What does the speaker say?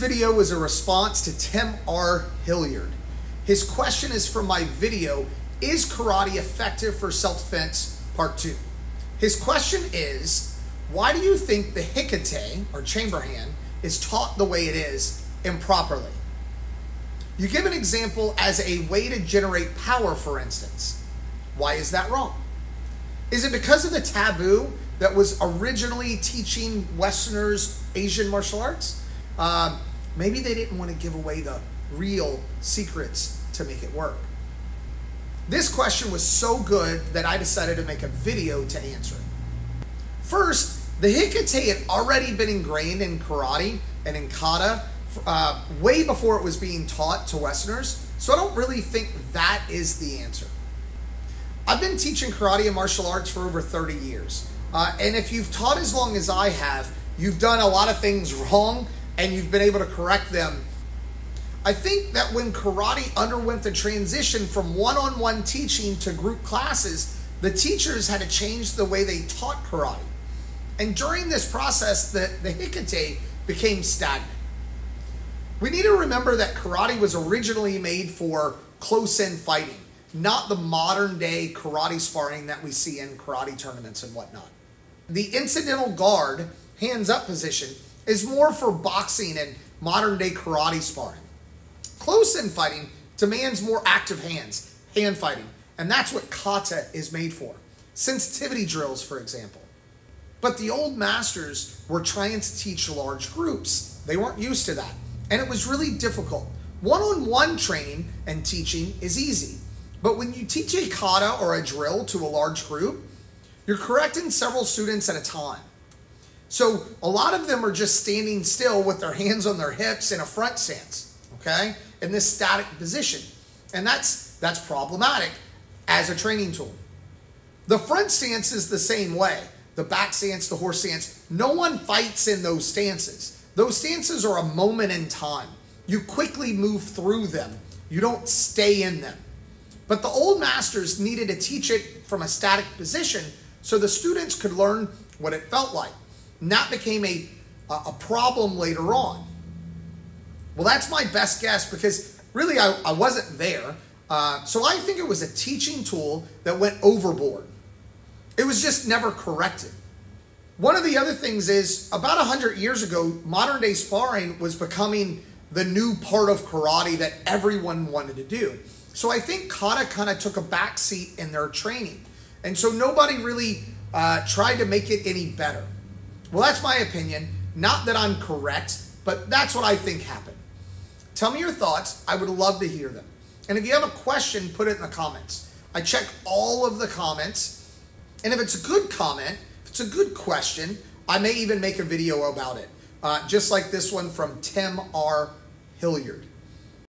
video is a response to Tim R. Hilliard. His question is from my video, Is Karate Effective for Self-Defense? Part 2. His question is, why do you think the Hikite, or chamber hand, is taught the way it is improperly? You give an example as a way to generate power, for instance. Why is that wrong? Is it because of the taboo that was originally teaching Westerners Asian martial arts? Maybe they didn't want to give away the real secrets to make it work. This question was so good that I decided to make a video to answer it. First, the Hikite had already been ingrained in karate and in kata way before it was being taught to Westerners, so I don't really think that is the answer. I've been teaching karate and martial arts for over 30 years. And if you've taught as long as I have, you've done a lot of things wrong and you've been able to correct them. I think that when karate underwent the transition from one-on-one teaching to group classes, the teachers had to change the way they taught karate. And during this process, the Hikite became stagnant. We need to remember that karate was originally made for close-in fighting, not the modern-day karate sparring that we see in karate tournaments and whatnot. The incidental guard, hands-up position, is more for boxing and modern-day karate sparring. Close-in fighting demands more active hands, hand fighting, and that's what kata is made for. Sensitivity drills, for example. But the old masters were trying to teach large groups. They weren't used to that, and it was really difficult. One-on-one training and teaching is easy, but when you teach a kata or a drill to a large group, you're correcting several students at a time. So a lot of them are just standing still with their hands on their hips in a front stance, okay, in this static position. And that's problematic as a training tool. The front stance is the same way. The back stance, the horse stance, no one fights in those stances. Those stances are a moment in time. You quickly move through them. You don't stay in them. But the old masters needed to teach it from a static position so the students could learn what it felt like. And that became a problem later on. Well, that's my best guess because really I wasn't there. So I think it was a teaching tool that went overboard. It was just never corrected. One of the other things is about 100 years ago, modern day sparring was becoming the new part of karate that everyone wanted to do. So I think kata kind of took a back seat in their training. And so nobody really tried to make it any better. Well, that's my opinion. Not that I'm correct, but that's what I think happened. Tell me your thoughts. I would love to hear them. And if you have a question, put it in the comments. I check all of the comments. And if it's a good comment, if it's a good question, I may even make a video about it. Just like this one from Tim R. Hilliard.